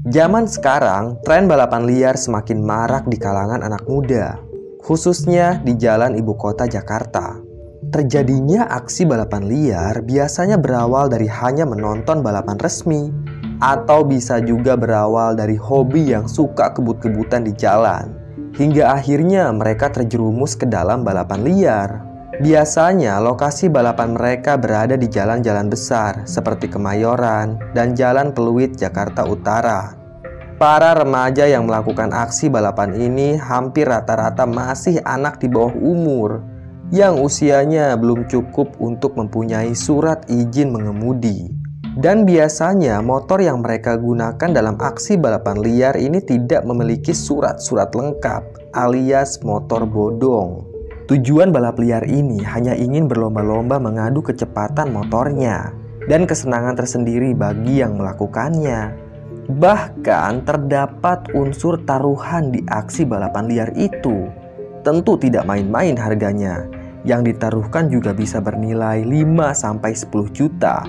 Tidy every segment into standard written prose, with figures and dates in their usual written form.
Zaman sekarang, tren balapan liar semakin marak di kalangan anak muda, khususnya di jalan ibu kota Jakarta. Terjadinya aksi balapan liar biasanya berawal dari hanya menonton balapan resmi, atau bisa juga berawal dari hobi yang suka kebut-kebutan di jalan, hingga akhirnya mereka terjerumus ke dalam balapan liar. Biasanya lokasi balapan mereka berada di jalan-jalan besar seperti Kemayoran dan Jalan Pluit Jakarta Utara. Para remaja yang melakukan aksi balapan ini hampir rata-rata masih anak di bawah umur yang usianya belum cukup untuk mempunyai surat izin mengemudi. Dan biasanya motor yang mereka gunakan dalam aksi balapan liar ini tidak memiliki surat-surat lengkap alias motor bodong. Tujuan balap liar ini hanya ingin berlomba-lomba mengadu kecepatan motornya dan kesenangan tersendiri bagi yang melakukannya. Bahkan terdapat unsur taruhan di aksi balapan liar itu. Tentu tidak main-main harganya. Yang ditaruhkan juga bisa bernilai 5-10 juta.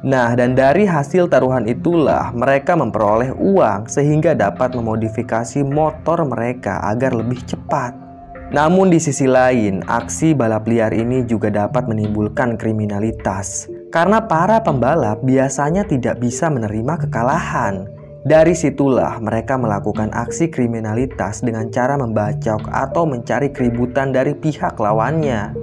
Nah, dan dari hasil taruhan itulah mereka memperoleh uang sehingga dapat memodifikasi motor mereka agar lebih cepat. Namun di sisi lain, aksi balap liar ini juga dapat menimbulkan kriminalitas karena para pembalap biasanya tidak bisa menerima kekalahan. Dari situlah mereka melakukan aksi kriminalitas dengan cara membacok atau mencari keributan dari pihak lawannya.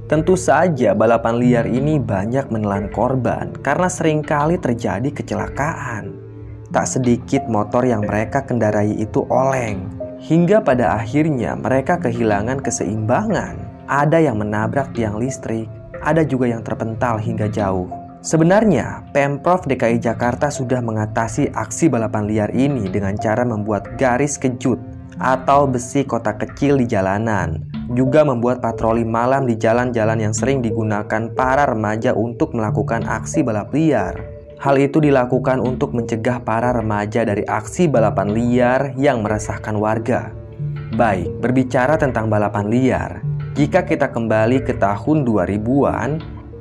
Tentu saja balapan liar ini banyak menelan korban karena seringkali terjadi kecelakaan. Tak sedikit motor yang mereka kendarai itu oleng, hingga pada akhirnya mereka kehilangan keseimbangan. Ada yang menabrak tiang listrik, ada juga yang terpental hingga jauh. Sebenarnya, Pemprov DKI Jakarta sudah mengatasi aksi balapan liar ini dengan cara membuat garis kejut atau besi kotak kecil di jalanan. Juga membuat patroli malam di jalan-jalan yang sering digunakan para remaja untuk melakukan aksi balap liar. Hal itu dilakukan untuk mencegah para remaja dari aksi balapan liar yang meresahkan warga. Baik, berbicara tentang balapan liar, jika kita kembali ke tahun 2000-an,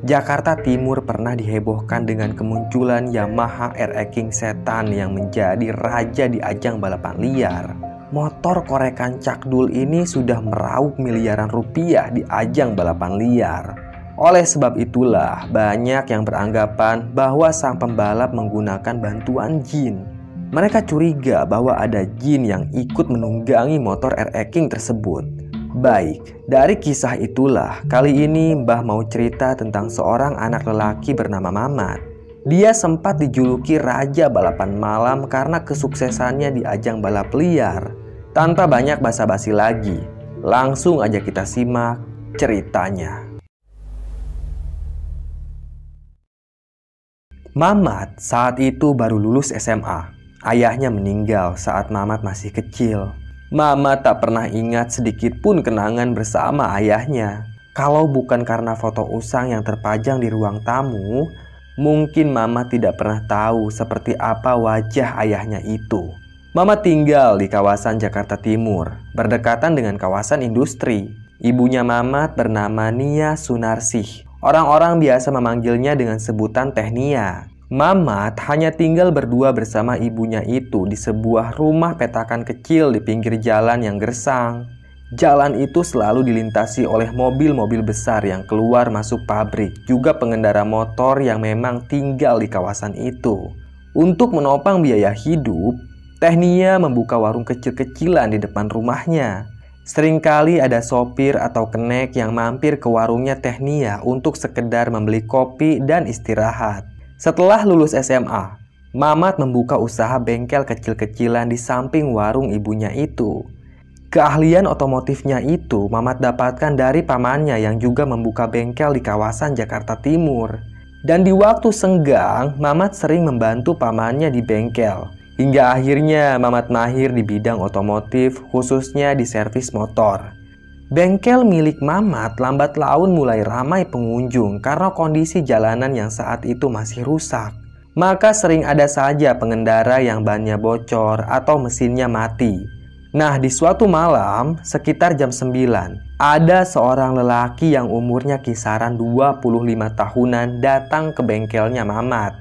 Jakarta Timur pernah dihebohkan dengan kemunculan Yamaha RX King Setan yang menjadi raja di ajang balapan liar. Motor korekan cakdul ini sudah meraup miliaran rupiah di ajang balapan liar. Oleh sebab itulah, banyak yang beranggapan bahwa sang pembalap menggunakan bantuan jin. Mereka curiga bahwa ada jin yang ikut menunggangi motor RX King tersebut. Baik, dari kisah itulah kali ini Mbah mau cerita tentang seorang anak lelaki bernama Mamat. Dia sempat dijuluki raja balapan malam karena kesuksesannya di ajang balap liar. Tanpa banyak basa-basi lagi, langsung aja kita simak ceritanya. Mamat saat itu baru lulus SMA. Ayahnya meninggal saat Mamat masih kecil. Mamat tak pernah ingat sedikit pun kenangan bersama ayahnya. Kalau bukan karena foto usang yang terpajang di ruang tamu, mungkin Mamat tidak pernah tahu seperti apa wajah ayahnya itu. Mamat tinggal di kawasan Jakarta Timur, berdekatan dengan kawasan industri. Ibunya Mamat bernama Nia Sunarsih. Orang-orang biasa memanggilnya dengan sebutan Teh Nia. Mamat hanya tinggal berdua bersama ibunya itu di sebuah rumah petakan kecil di pinggir jalan yang gersang. Jalan itu selalu dilintasi oleh mobil-mobil besar yang keluar masuk pabrik, juga pengendara motor yang memang tinggal di kawasan itu. Untuk menopang biaya hidup, Teh Nia membuka warung kecil-kecilan di depan rumahnya. Seringkali ada sopir atau kenek yang mampir ke warungnya Teh Nia untuk sekedar membeli kopi dan istirahat. Setelah lulus SMA, Mamat membuka usaha bengkel kecil-kecilan di samping warung ibunya itu. Keahlian otomotifnya itu Mamat dapatkan dari pamannya yang juga membuka bengkel di kawasan Jakarta Timur. Dan di waktu senggang, Mamat sering membantu pamannya di bengkel. Hingga akhirnya Mamat mahir di bidang otomotif, khususnya di servis motor. Bengkel milik Mamat lambat laun mulai ramai pengunjung karena kondisi jalanan yang saat itu masih rusak. Maka sering ada saja pengendara yang bannya bocor atau mesinnya mati. Nah, di suatu malam, sekitar jam 9, ada seorang lelaki yang umurnya kisaran 25 tahunan datang ke bengkelnya Mamat.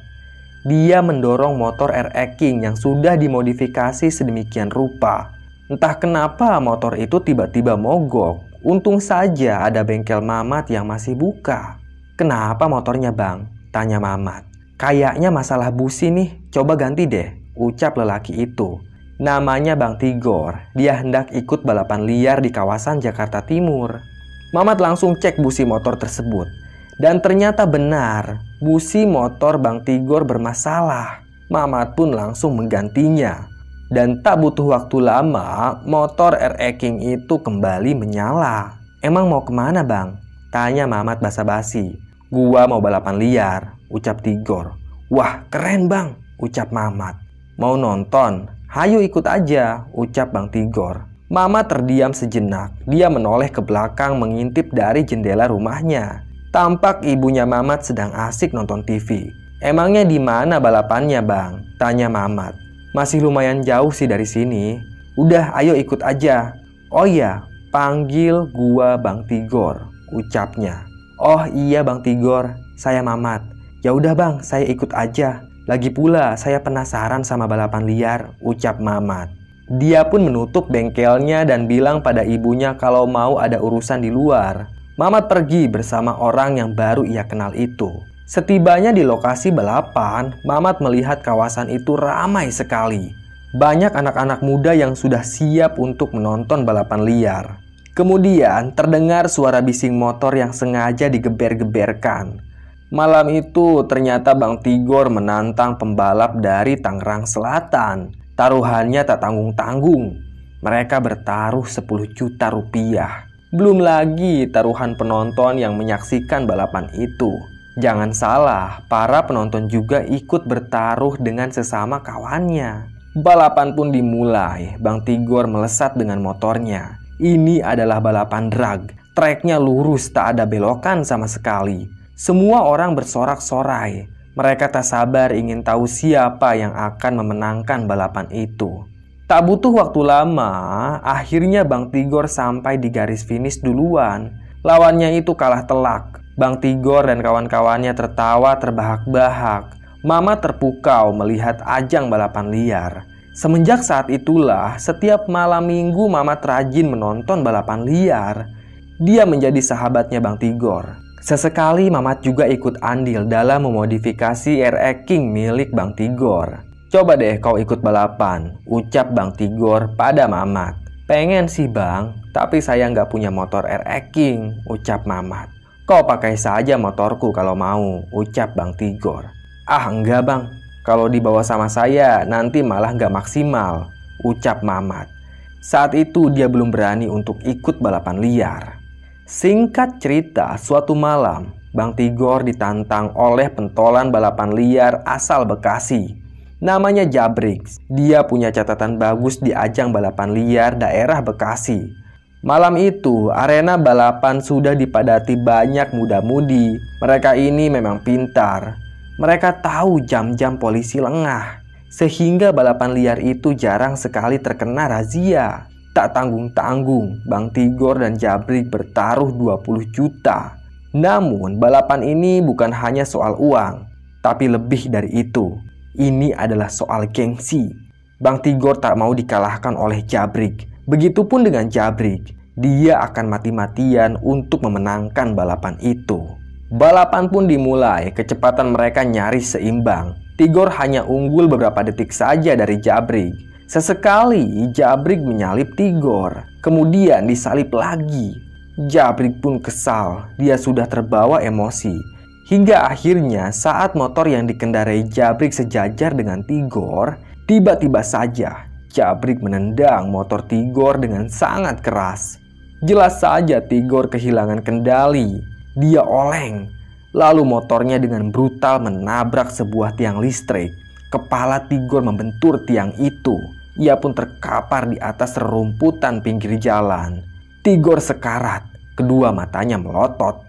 dia mendorong motor RX King yang sudah dimodifikasi sedemikian rupa. Entah kenapa motor itu tiba-tiba mogok. Untung saja ada bengkel Mamat yang masih buka. "Kenapa motornya bang?" tanya Mamat. "Kayaknya masalah busi nih, coba ganti deh," ucap lelaki itu. Namanya Bang Tigor. Dia hendak ikut balapan liar di kawasan Jakarta Timur. Mamat langsung cek busi motor tersebut. Dan ternyata benar, busi motor Bang Tigor bermasalah. Mamat pun langsung menggantinya. Dan tak butuh waktu lama, motor RX King itu kembali menyala. "Emang mau kemana bang?" tanya Mamat basa-basi. "Gua mau balapan liar," ucap Tigor. "Wah keren bang," ucap Mamat. "Mau nonton? Hayu ikut aja," ucap Bang Tigor. Mamat terdiam sejenak. Dia menoleh ke belakang mengintip dari jendela rumahnya. Tampak ibunya Mamat sedang asik nonton TV. "Emangnya di mana balapannya bang?" tanya Mamat. "Masih lumayan jauh sih dari sini." "Udah ayo ikut aja." "Oh iya, panggil gua Bang Tigor," ucapnya. "Oh iya Bang Tigor, saya Mamat." "Ya udah bang, saya ikut aja. Lagi pula saya penasaran sama balapan liar," ucap Mamat. Dia pun menutup bengkelnya dan bilang pada ibunya kalau mau ada urusan di luar. Mamat pergi bersama orang yang baru ia kenal itu. Setibanya di lokasi balapan, Mamat melihat kawasan itu ramai sekali. Banyak anak-anak muda yang sudah siap untuk menonton balapan liar. Kemudian terdengar suara bising motor yang sengaja digeber-geberkan. Malam itu ternyata Bang Tigor menantang pembalap dari Tangerang Selatan. Taruhannya tak tanggung-tanggung. Mereka bertaruh 10 juta rupiah. Belum lagi taruhan penonton yang menyaksikan balapan itu. Jangan salah, para penonton juga ikut bertaruh dengan sesama kawannya. Balapan pun dimulai. Bang Tigor melesat dengan motornya. Ini adalah balapan drag. Treknya lurus, tak ada belokan sama sekali. Semua orang bersorak-sorai. Mereka tak sabar ingin tahu siapa yang akan memenangkan balapan itu. Tak butuh waktu lama, akhirnya Bang Tigor sampai di garis finish duluan. Lawannya itu kalah telak. Bang Tigor dan kawan-kawannya tertawa terbahak-bahak. Mamat terpukau melihat ajang balapan liar. Semenjak saat itulah, setiap malam minggu Mamat rajin menonton balapan liar. Dia menjadi sahabatnya Bang Tigor. Sesekali Mamat juga ikut andil dalam memodifikasi RX King milik Bang Tigor. "Coba deh kau ikut balapan," ucap Bang Tigor pada Mamat. "Pengen sih bang, tapi saya nggak punya motor RX King," ucap Mamat. "Kau pakai saja motorku kalau mau," ucap Bang Tigor. "Ah enggak bang, kalau dibawa sama saya nanti malah nggak maksimal," ucap Mamat. Saat itu dia belum berani untuk ikut balapan liar. Singkat cerita, suatu malam Bang Tigor ditantang oleh pentolan balapan liar asal Bekasi. Namanya Jabrik. Dia punya catatan bagus di ajang balapan liar daerah Bekasi. Malam itu, arena balapan sudah dipadati banyak muda-mudi. Mereka ini memang pintar. Mereka tahu jam-jam polisi lengah. Sehingga balapan liar itu jarang sekali terkena razia. Tak tanggung-tanggung, Bang Tigor dan Jabrik bertaruh 20 juta. Namun, balapan ini bukan hanya soal uang, tapi lebih dari itu. Ini adalah soal gengsi. Bang Tigor tak mau dikalahkan oleh Jabrik. Begitupun dengan Jabrik. Dia akan mati-matian untuk memenangkan balapan itu. Balapan pun dimulai. Kecepatan mereka nyaris seimbang. Tigor hanya unggul beberapa detik saja dari Jabrik. Sesekali Jabrik menyalip Tigor, kemudian disalip lagi. Jabrik pun kesal. Dia sudah terbawa emosi. Hingga akhirnya saat motor yang dikendarai Jabrik sejajar dengan Tigor, tiba-tiba saja Jabrik menendang motor Tigor dengan sangat keras. Jelas saja Tigor kehilangan kendali. Dia oleng. Lalu motornya dengan brutal menabrak sebuah tiang listrik. Kepala Tigor membentur tiang itu. Ia pun terkapar di atas rerumputan pinggir jalan. Tigor sekarat. Kedua matanya melotot.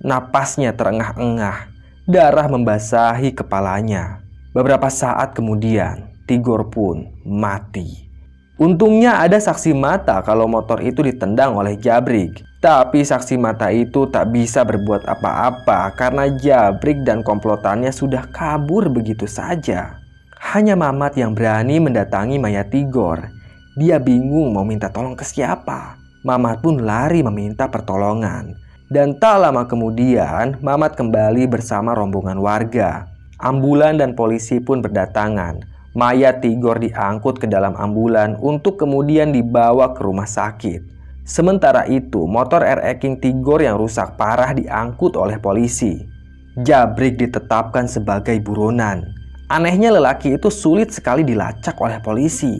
Napasnya terengah-engah. Darah membasahi kepalanya. Beberapa saat kemudian, Tigor pun mati. Untungnya ada saksi mata kalau motor itu ditendang oleh Jabrik. Tapi saksi mata itu tak bisa berbuat apa-apa karena Jabrik dan komplotannya sudah kabur begitu saja. Hanya Mamat yang berani mendatangi mayat Tigor. Dia bingung mau minta tolong ke siapa. Mamat pun lari meminta pertolongan. Dan tak lama kemudian, Mamat kembali bersama rombongan warga. Ambulan dan polisi pun berdatangan. Mayat Tigor diangkut ke dalam ambulan untuk kemudian dibawa ke rumah sakit. Sementara itu, motor RX King Tigor yang rusak parah diangkut oleh polisi. Jabrik ditetapkan sebagai buronan. Anehnya lelaki itu sulit sekali dilacak oleh polisi.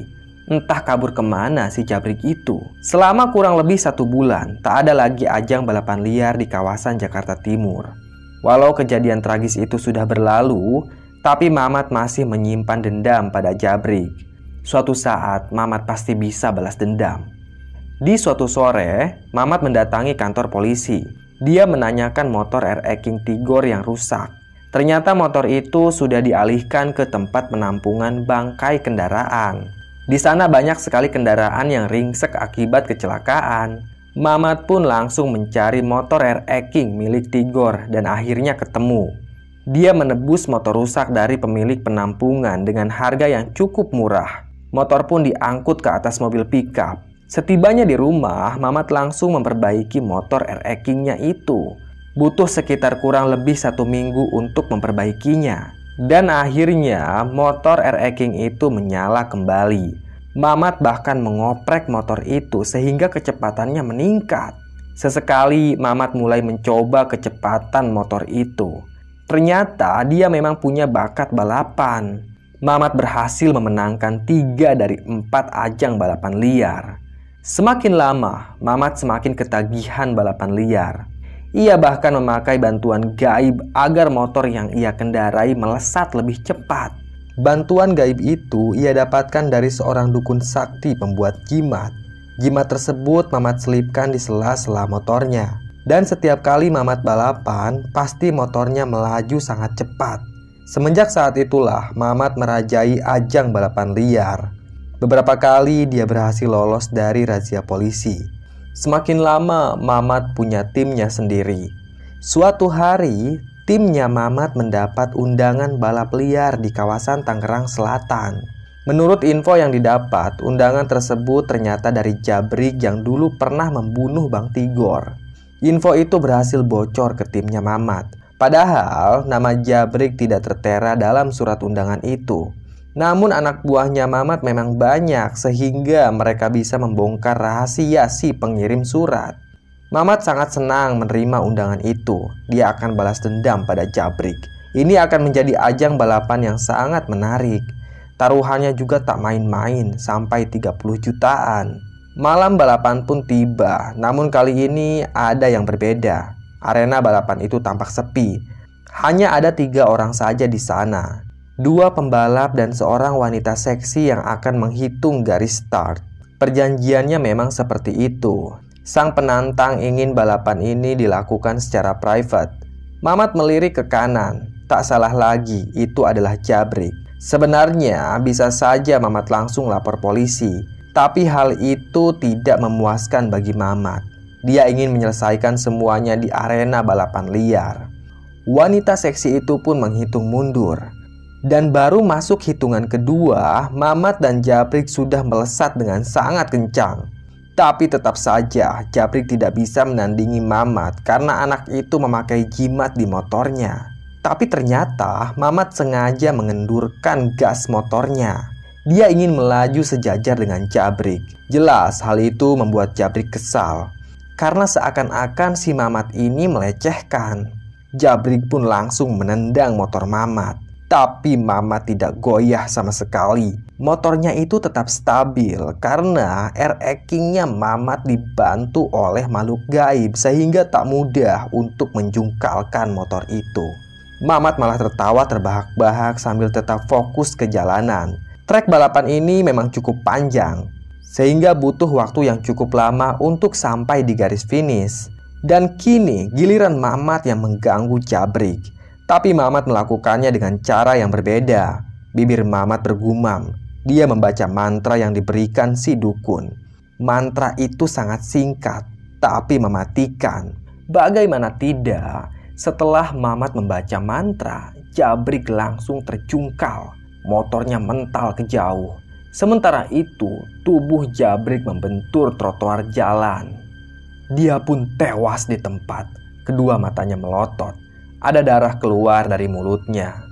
Entah kabur kemana si Jabrik itu. Selama kurang lebih 1 bulan, tak ada lagi ajang balapan liar di kawasan Jakarta Timur. Walau kejadian tragis itu sudah berlalu, tapi Mamat masih menyimpan dendam pada Jabrik. Suatu saat, Mamat pasti bisa balas dendam. Di suatu sore, Mamat mendatangi kantor polisi. Dia menanyakan motor RX King Tigor yang rusak. Ternyata motor itu sudah dialihkan ke tempat penampungan bangkai kendaraan. Di sana banyak sekali kendaraan yang ringsek akibat kecelakaan. Mamat pun langsung mencari motor RX King milik Tigor dan akhirnya ketemu. Dia menebus motor rusak dari pemilik penampungan dengan harga yang cukup murah. Motor pun diangkut ke atas mobil pickup. Setibanya di rumah, Mamat langsung memperbaiki motor RX King-nya itu. Butuh sekitar kurang lebih 1 minggu untuk memperbaikinya. Dan akhirnya motor RX King itu menyala kembali. Mamat bahkan mengoprek motor itu sehingga kecepatannya meningkat. Sesekali Mamat mulai mencoba kecepatan motor itu. Ternyata dia memang punya bakat balapan. Mamat berhasil memenangkan 3 dari 4 ajang balapan liar. Semakin lama, Mamat semakin ketagihan balapan liar. Ia bahkan memakai bantuan gaib agar motor yang ia kendarai melesat lebih cepat. Bantuan gaib itu ia dapatkan dari seorang dukun sakti pembuat jimat. Jimat tersebut Mamat selipkan di sela-sela motornya. Dan setiap kali Mamat balapan, pasti motornya melaju sangat cepat. Semenjak saat itulah Mamat merajai ajang balapan liar. Beberapa kali dia berhasil lolos dari razia polisi. Semakin lama Mamat punya timnya sendiri. Suatu hari timnya Mamat mendapat undangan balap liar di kawasan Tangerang Selatan. Menurut info yang didapat, undangan tersebut ternyata dari Jabrik yang dulu pernah membunuh Bang Tigor. Info itu berhasil bocor ke timnya Mamat. Padahal nama Jabrik tidak tertera dalam surat undangan itu. Namun anak buahnya Mamat memang banyak sehingga mereka bisa membongkar rahasia si pengirim surat. Mamat sangat senang menerima undangan itu. Dia akan balas dendam pada Jabrik. Ini akan menjadi ajang balapan yang sangat menarik. Taruhannya juga tak main-main, sampai 30 jutaan. Malam balapan pun tiba, namun kali ini ada yang berbeda. Arena balapan itu tampak sepi. Hanya ada 3 orang saja di sana. 2 pembalap dan seorang wanita seksi yang akan menghitung garis start. Perjanjiannya memang seperti itu. Sang penantang ingin balapan ini dilakukan secara private. Mamat melirik ke kanan. Tak salah lagi, itu adalah Jabrik. Sebenarnya bisa saja Mamat langsung lapor polisi. Tapi hal itu tidak memuaskan bagi Mamat. Dia ingin menyelesaikan semuanya di arena balapan liar. Wanita seksi itu pun menghitung mundur. Dan baru masuk hitungan kedua, Mamat dan Jabrik sudah melesat dengan sangat kencang. Tapi tetap saja Jabrik tidak bisa menandingi Mamat karena anak itu memakai jimat di motornya. Tapi ternyata Mamat sengaja mengendurkan gas motornya. Dia ingin melaju sejajar dengan Jabrik. Jelas hal itu membuat Jabrik kesal. Karena seakan-akan si Mamat ini melecehkan. Jabrik pun langsung menendang motor Mamat. Tapi Mamat tidak goyah sama sekali. Motornya itu tetap stabil karena RX King-nya Mamat dibantu oleh makhluk gaib sehingga tak mudah untuk menjungkalkan motor itu. Mamat malah tertawa terbahak-bahak sambil tetap fokus ke jalanan. Trek balapan ini memang cukup panjang, sehingga butuh waktu yang cukup lama untuk sampai di garis finish. Dan kini giliran Mamat yang mengganggu Jabrik. Tapi Mamat melakukannya dengan cara yang berbeda. Bibir Mamat bergumam. Dia membaca mantra yang diberikan si dukun. Mantra itu sangat singkat. tapi mematikan. Bagaimana tidak, setelah Mamat membaca mantra, Jabrik langsung terjungkal. Motornya mental ke jauh. Sementara itu, tubuh Jabrik membentur trotoar jalan. Dia pun tewas di tempat. Kedua matanya melotot. Ada darah keluar dari mulutnya.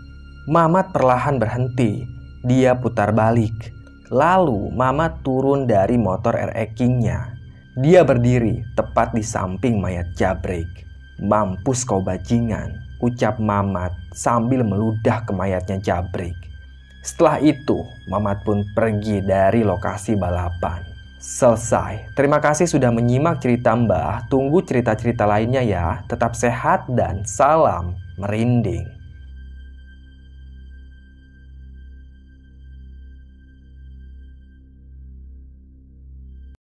Mamat perlahan berhenti. Dia putar balik. Lalu Mamat turun dari motor RX King-nya. Dia berdiri tepat di samping mayat Jabrik. "Mampus kau bajingan," ucap Mamat sambil meludah ke mayatnya Jabrik. Setelah itu, Mamat pun pergi dari lokasi balapan. Selesai. Terima kasih sudah menyimak cerita Mbah. Tunggu cerita-cerita lainnya ya. Tetap sehat dan salam merinding.